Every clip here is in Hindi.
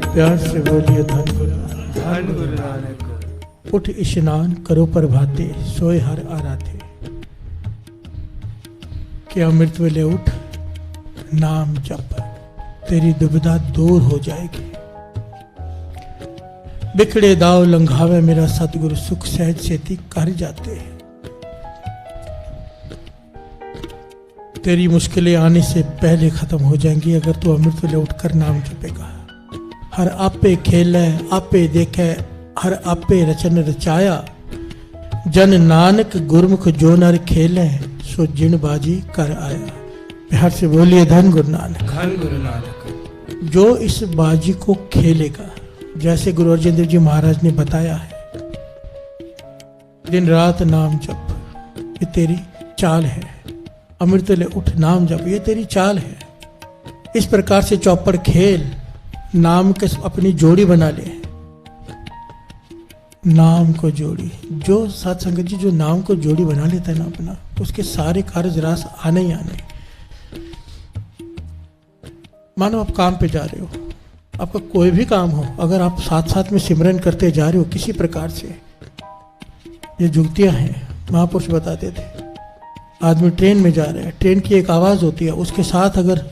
प्यार से बोलिए धन गुरु नानक। धन गुरु नानक। उठ स्नान करो प्रभाते, सोए हर आराधे। कि अमृत वेले उठ नाम जप, तेरी दुविधा दूर हो जाएगी। बिखड़े दाव लंघावे मेरा सतगुरु, सुख सहज सेती कर जाते हैं। तेरी मुश्किलें आने से पहले खत्म हो जाएंगी अगर तू अमृत वेले उठकर नाम जपेगा। हर आपे खेले आपे देखे, हर आपे रचन रचाया। जन नानक गुरमुख जो नर खेले, सो जिन बाजी कर आया। प्यार से बोलिए धन गुरु नानक। धन गुरु नानक। जो इस बाजी को खेलेगा, जैसे गुरु अर्जन देव जी महाराज ने बताया है, दिन रात नाम जप, ये तेरी चाल है। अमृत ले उठ नाम जप, ये तेरी चाल है। इस प्रकार से चौपड़ खेल, नाम के अपनी जोड़ी बना ले। नाम को जोड़ी, जो साथ संगत जी जो नाम को जोड़ी बना लेता है ना अपना, उसके सारे कार्य रास आने ही आने। मानो आप काम पे जा रहे हो, आपका कोई भी काम हो, अगर आप साथ साथ में सिमरन करते जा रहे हो किसी प्रकार से, ये जुगतियां हैं। महापुरुष बताते थे, आदमी ट्रेन में जा रहा है, ट्रेन की एक आवाज़ होती है, उसके साथ अगर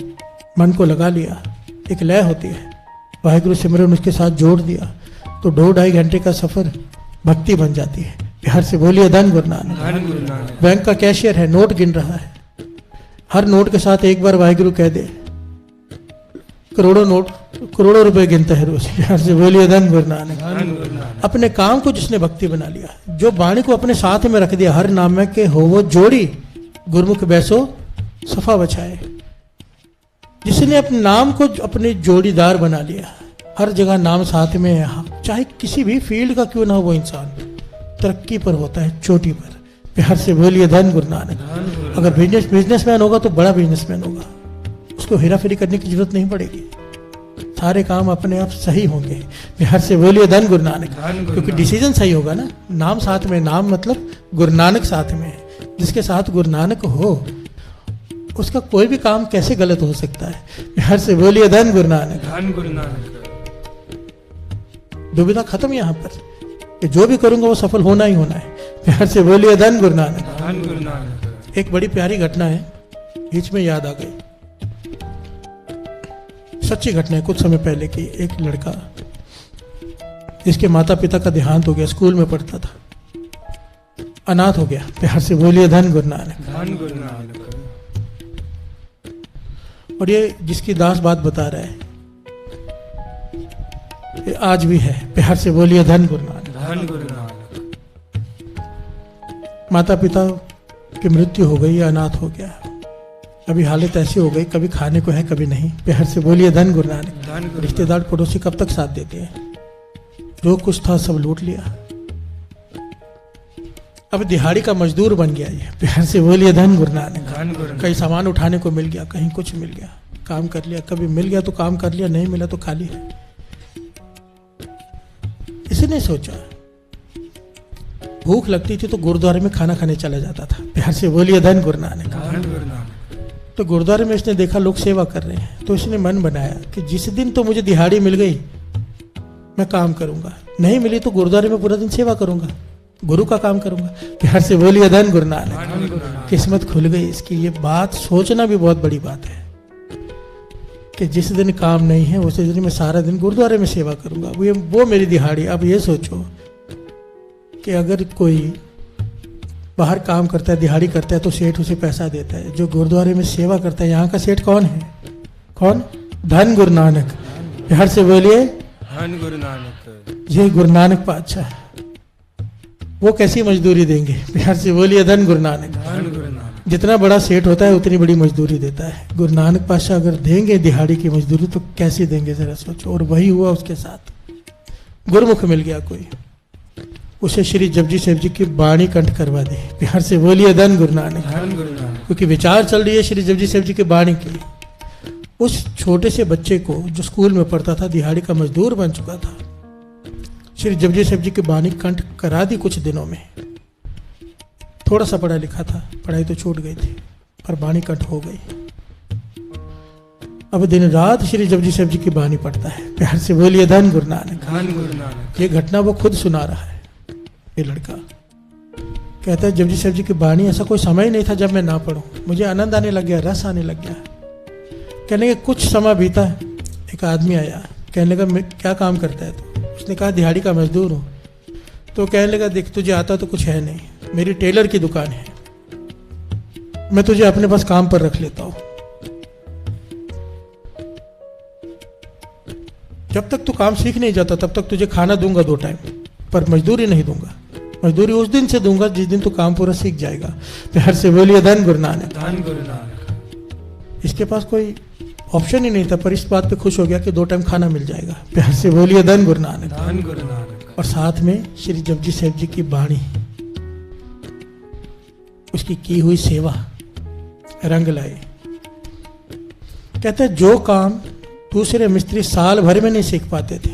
मन को लगा लिया, एक लय होती है, वाहिगुरु सिमरन उसके साथ जोड़ दिया, तो 2-2.5 घंटे का सफर भक्ति बन जाती है। प्यार से बोलिए धन गुरु नानक। बैंक का कैशियर है, नोट गिन रहा है, हर नोट के साथ एक बार वाहिगुरु कह दे, करोड़ों रुपए गिनता है रोज। प्यार से बोलिए धन गुरु नानक। अपने काम को जिसने भक्ति बना लिया, जो वाणी को अपने साथ में रख दिया, हर नाम में के हो वो जोड़ी, गुरमुख बैसो सफा बचाए। जिसने अपने नाम को अपने जोड़ीदार बना लिया, हर जगह नाम साथ में है, चाहे किसी भी फील्ड का क्यों ना हो, वो इंसान तरक्की पर होता है, चोटी पर। प्यार से बोलिए धन गुरु नानक। अगर बिजनेसमैन होगा तो बड़ा बिजनेसमैन होगा, उसको हेरा फेरी करने की जरूरत नहीं पड़ेगी, सारे काम अपने आप सही होंगे। प्यार से बोलिए धन गुरु नानक। क्योंकि डिसीजन सही होगा ना, नाम साथ में, नाम मतलब गुरु नानक साथ में है। जिसके साथ गुरु नानक हो, उसका कोई भी काम कैसे गलत हो सकता है। प्यार से बोलिए धन गुरु नानक। धन गुरु नानक। दुविधा खत्म यहाँ पर, कि जो भी करूंगा वो सफल होना ही होना है। प्यार से बोलिए धन गुरु नानक। धन गुरु नानक। एक बड़ी प्यारी घटना है, बीच में याद आ गई, सच्ची घटना है, कुछ समय पहले की। एक लड़का जिसके माता पिता का देहांत हो गया, स्कूल में पढ़ता था, अनाथ हो गया। प्यार से बोलिए धन गुरु नानक। धन गुरु नानक। और ये जिसकी दास बात बता रहा है, ये आज भी है। प्यार से बोलिए धन गुरु नानक। धन गुरु नानक। माता पिता की मृत्यु हो गई, अनाथ हो गया, कभी हालत ऐसी हो गई, कभी खाने को है कभी नहीं। प्यार से बोलिए धन गुरु नानक। रिश्तेदार पड़ोसी कब तक साथ देते हैं, जो कुछ था सब लूट लिया, अब दिहाड़ी का मजदूर बन गया ये। प्यार से बोलिए धन गुरु नानक। कहीं सामान उठाने को मिल गया, कहीं कुछ मिल गया, काम कर लिया, कभी मिल गया तो काम कर लिया, नहीं मिला तो खाली है। इसने सोचा, भूख लगती थी तो गुरुद्वारे में खाना खाने चला जाता था। प्यार से बोलिए धन गुरु नानक। तो गुरुद्वारे में इसने देखा लोग सेवा कर रहे हैं, तो इसने मन बनाया कि जिस दिन तो मुझे दिहाड़ी मिल गई मैं काम करूंगा, नहीं मिली तो गुरुद्वारे में पूरा दिन सेवा करूंगा, गुरु का काम करूंगा। प्यार से बोलिए धन गुरु नानक। किस्मत खुल गई इसकी। ये बात सोचना भी बहुत बड़ी बात है कि जिस दिन काम नहीं है उसी दिन मैं सारा दिन गुरुद्वारे में सेवा करूंगा, वो मेरी दिहाड़ी। अब ये सोचो कि अगर कोई बाहर काम करता है, दिहाड़ी करता है, तो सेठ उसे पैसा देता है, जो गुरुद्वारे में सेवा करता है, यहाँ का सेठ कौन है? कौन? धन गुरु नानक। प्यार से बोलिए धन गुरु नानक। ये गुरु नानक पातशाह, वो कैसी मजदूरी देंगे? प्यार से बोलिए धन गुरु नानक। धन गुरु नानक। जितना बड़ा सेठ होता है उतनी बड़ी मजदूरी देता है। गुरु नानक पातशाह अगर देंगे दिहाड़ी की मजदूरी तो कैसी देंगे, जरा सोचो। और वही हुआ उसके साथ, गुरुमुख मिल गया कोई, उसे श्री जपजी साहिब जी की बाणी कंठ करवा दी। प्यार से बोलिए धन गुरु नानक। क्योंकि विचार चल रही है श्री जपजी साहिब जी की बाणी की। उस छोटे से बच्चे को जो स्कूल में पढ़ता था, दिहाड़ी का मजदूर बन चुका था, श्री जपजी साहिब जी की बाणी कंठ करा दी कुछ दिनों में। थोड़ा सा पढ़ा लिखा था, पढ़ाई तो छूट गई थी, पर बाणी कंठ हो गई। अब दिन रात श्री जपजी साहब जी की बानी पढ़ता है। प्यार से बोलिए धन गुरु नानक। धन गुरु नानक। ये घटना वो खुद सुना रहा है। ये लड़का कहता है जपजी साहब जी की बानी ऐसा कोई समय नहीं था जब मैं ना पढ़ूं, मुझे आनंद आने लग गया, रस आने लग गया। कहने के कुछ समय बीता, एक आदमी आया, कहने लगा मैं क्या काम करता है तो? उसने कहा दिहाड़ी का मजदूर हूँ। तो कहने लगा देख तुझे आता तो कुछ है नहीं, मेरी टेलर की दुकान है, मैं तुझे अपने पास काम पर रख लेता हूँ, जब तक तू काम सीख नहीं जाता तब तक तुझे खाना दूंगा 2 टाइम, पर मजदूरी नहीं दूंगा। मजदूरी उस दिन से दूंगा जिस दिन तू काम पूरा सीख जाएगा। प्यार से बोलिए धन गुरु नानक। धन गुरु नानक। इसके पास कोई ऑप्शन ही नहीं था, पर इस बात पे खुश हो गया कि 2 टाइम खाना मिल जाएगा। प्यार से बोलिए धन गुरु नानक। धन गुरु नानक। और साथ में श्री जपजी साहब जी की बाणी, उसकी की हुई सेवा रंग लाए। कहते हैं जो काम दूसरे मिस्त्री साल भर में नहीं सीख पाते थे,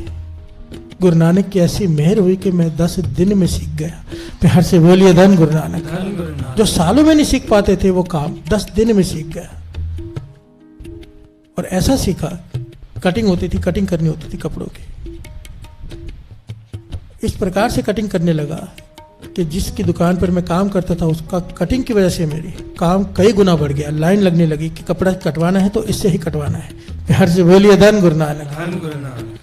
गुरु नानक की ऐसी मेहर हुई कि मैं 10 दिन में सीख गया। प्यार से बोलिए धन गुरु नानक। धन गुरु नानक। जो सालों में नहीं सीख पाते थे वो काम 10 दिन में सीख गया। और ऐसा सीखा, कटिंग होती थी, कटिंग करनी होती थी कपड़ों की, इस प्रकार से कटिंग करने लगा कि जिसकी दुकान पर मैं काम करता था उसका कटिंग की वजह से मेरी काम कई गुना बढ़ गया। लाइन लगने लगी कि कपड़ा कटवाना है तो इससे ही कटवाना है। प्यार से बोलिए धन गुरु नानक। धन गुरु नानक।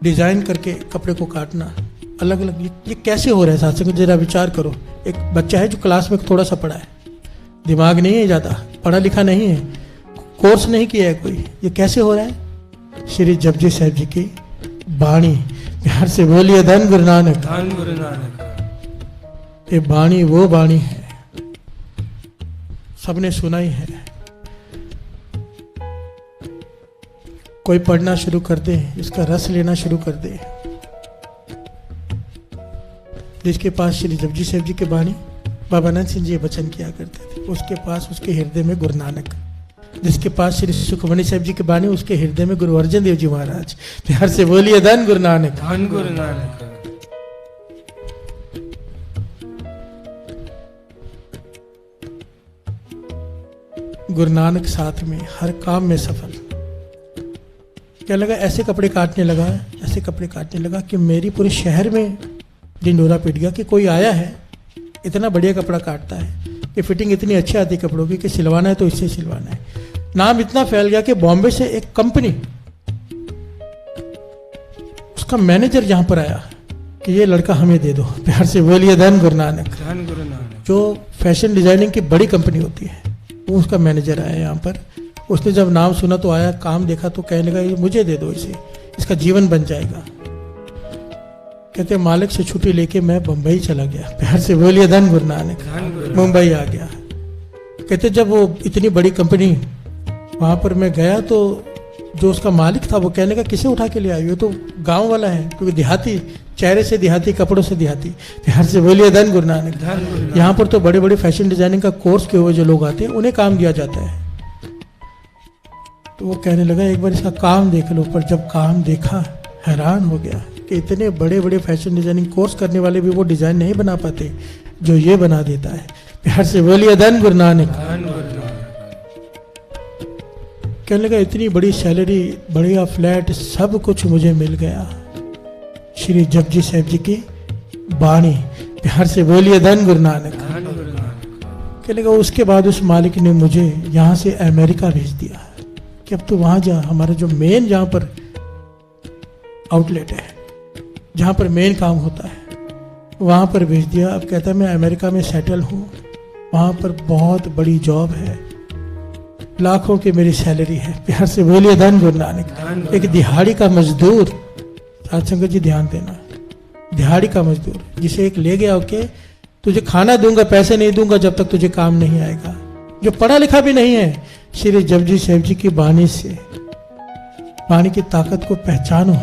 डिजाइन करके कपड़े को काटना अलग अलग, ये कैसे हो रहा है साथ? जरा विचार करो। एक बच्चा है जो क्लास में थोड़ा सा पढ़ा है, दिमाग नहीं है ज़्यादा, पढ़ा लिखा नहीं है, कोर्स नहीं किया है कोई, ये कैसे हो रहा है? श्री जपजी साहब जी की बाणी। प्यार से बोलिए धन गुरु नानक। धन गुरु नानक। ये बाणी वो बाणी है, सबने सुना ही है। कोई पढ़ना शुरू कर दे, इसका रस लेना शुरू कर दे। जिसके पास श्री जपजी साहब जी की बाणी, बाबा नंद सिंह जी ये वचन किया करते थे, उसके पास उसके हृदय में गुरु नानक। जिसके पास श्री सुखमणि साहब जी की बाणी, उसके हृदय में गुरु अर्जन देव जी महाराज। प्यार से बोलिए धन गुरु नानक। धन गुरु नानक। गुरु नानक साथ में हर काम में सफल। क्या लगा? ऐसे कपड़े काटने लगा, ऐसे कपड़े काटने लगा कि मेरी पूरे शहर में ढिंडोरा पीट गया कि कोई आया है, इतना बढ़िया कपड़ा काटता है, कि फिटिंग इतनी अच्छी आती है कपड़ों की कि सिलवाना है तो इससे सिलवाना है। नाम इतना फैल गया कि बॉम्बे से एक कंपनी, उसका मैनेजर यहां पर आया कि ये लड़का हमें दे दो। प्यार से बोलिए धन गुरु नानक। धन गुरु नानक। जो फैशन डिजाइनिंग की बड़ी कंपनी होती है, वो उसका मैनेजर आया यहाँ पर। उसने जब नाम सुना तो आया, काम देखा तो कहने लगा ये मुझे दे दो, इसे, इसका जीवन बन जाएगा। कहते मालिक से छुट्टी लेके मैं बम्बई चला गया। प्यार से बोलिए धन गुरु नानक। मुंबई आ गया। कहते जब वो इतनी बड़ी कंपनी, वहाँ पर मैं गया तो जो उसका मालिक था वो कहने का किसे उठा के ले आई, वो तो गांव वाला है, क्योंकि देहाती, चेहरे से देहाती, कपड़ों से देहाती। प्यार से बोलिए धन गुरु नानक। यहाँ पर तो बड़े बड़े फैशन डिजाइनिंग का कोर्स किए हुए जो लोग आते हैं उन्हें काम दिया जाता है। तो वो कहने लगा एक बार इसका काम देख लो। पर जब काम देखा हैरान हो गया कि इतने बड़े बड़े फैशन डिजाइनिंग कोर्स करने वाले भी वो डिजाइन नहीं बना पाते जो ये बना देता है। प्यार से बोलिए धन गुरु नानक। कहने लगा इतनी बड़ी सैलरी, बढ़िया फ्लैट, सब कुछ मुझे मिल गया। श्री जपजी साहब जी की बाणी। प्यार से बोलिए धन गुरु नानक। कहने लगा उसके बाद उस मालिक ने मुझे यहाँ से अमेरिका भेज दिया कि अब तू वहाँ जा, हमारा जो मेन जहाँ पर आउटलेट है, जहाँ पर मेन काम होता है, वहाँ पर भेज दिया। अब कहता है मैं अमेरिका में सेटल हूँ, वहाँ पर बहुत बड़ी जॉब है, लाखों की मेरी सैलरी है। प्यार से बोलिए धन गुरु नानक। एक दिहाड़ी का मजदूर, साथ संगत जी ध्यान देना, दिहाड़ी का मजदूर जिसे एक ले गया ओके, तुझे खाना दूंगा, पैसे नहीं दूंगा जब तक तुझे काम नहीं आएगा, जो पढ़ा लिखा भी नहीं है। श्री जपजी साहब जी की बाणी से, बाणी की ताकत को पहचानो।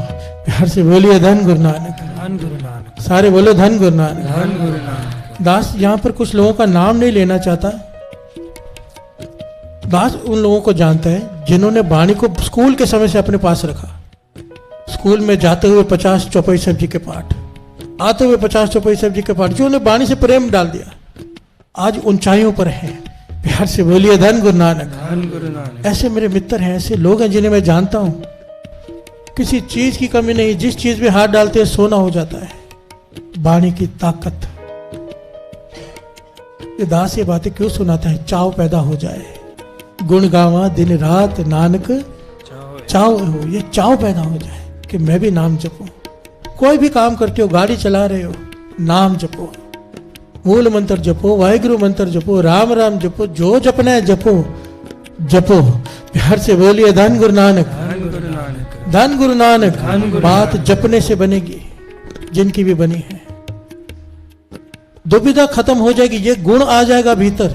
प्यार से बोलिए धन गुरु नानक। सारे बोलो धन गुरु नानक। दास यहाँ पर कुछ लोगों का नाम नहीं लेना चाहता। दास उन लोगों को जानता है जिन्होंने बाणी को स्कूल के समय से अपने पास रखा। स्कूल में जाते हुए 50 चौपाई साहब जी के पाठ, आते हुए 50 चौपाई साहब जी के पाठ, जो उन्हें बाणी से प्रेम डाल दिया, आज ऊंचाइयों पर है। प्यार से बोलिए धन गुरु नानक। धन गुरु नानक। ऐसे मेरे मित्र हैं, ऐसे लोग हैं जिन्हें मैं जानता हूं, किसी चीज की कमी नहीं, जिस चीज में हाथ डालते हैं सोना हो जाता है। वाणी की ताकत। ये दास ये बातें क्यों सुनाता है? चाव पैदा हो जाए, गुण गावा दिन रात नानक चाव हो, ये चाव पैदा हो जाए कि मैं भी नाम जपूं। कोई भी काम करते हो, गाड़ी चला रहे हो, नाम जपो, मूल मंत्र जपो, वाहिगुरु मंत्र जपो, राम राम जपो, जो जपना है जपो जपो। प्यार से बोलिए धन गुरु नानक। धन गुरु नानक। धन गुरु नानक। धन गुरु बात जपने से बनेगी, जिनकी भी बनी है। दुविधा खत्म हो जाएगी, ये गुण आ जाएगा भीतर,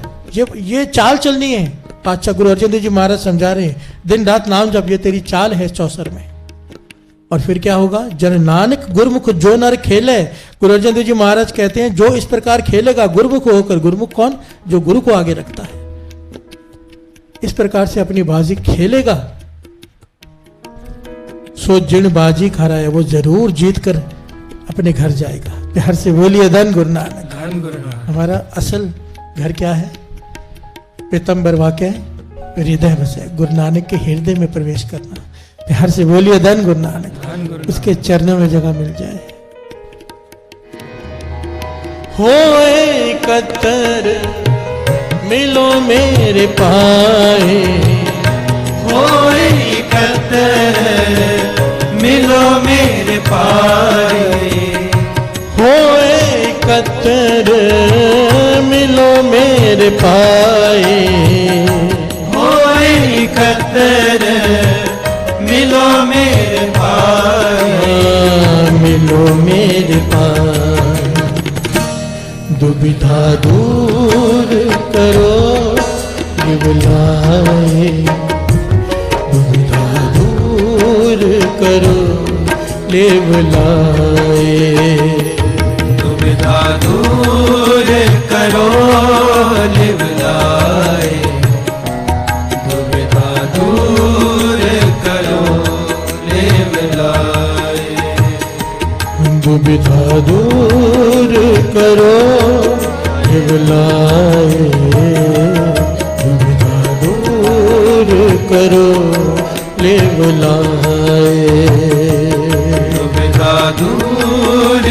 ये चाल चलनी है। पातशाह गुरु अर्जन देव जी महाराज समझा रहे हैं, दिन रात नाम जप, ये तेरी चाल है चौसर में। और फिर क्या होगा? जन नानक गुरुमुख जो नर खेले। गुरु अर्जन देव जी महाराज कहते हैं जो इस प्रकार खेलेगा गुरुमुख होकर, गुरुमुख कौन? जो गुरु को आगे रखता है। इस प्रकार से अपनी बाजी खेलेगा, सो जिन बाजी खरा है वो जरूर जीत कर अपने घर जाएगा। प्यार से बोलिए धन गुरु नानक। धन गुरु नानक। हमारा असल घर क्या है? पीतम्बर वाक्य हृदय बसे, गुरु नानक के हृदय में प्रवेश करना। प्यार से बोलिए धन गुरु नानक। धन गुरु उसके चरणों में जगह मिल जाए। होए कतर मिलो मेरे पाए, होए कतर मिलो मेरे पाए, होए कतर मिलो मेरे पाए, होए कतर मिलो मेरे पाए, मिलो मेरे पाए। दुविधा दूर करो ये बुलाए, दुविधा दूर करो ले बुलाए, दुविधा दूर करो ले बुलाए, दुविधा दूर करो ले बुलाए, दुविधा दूर करो ये बुलाए, दुविधा दूर करो ले बुलाए, दुविधा दूर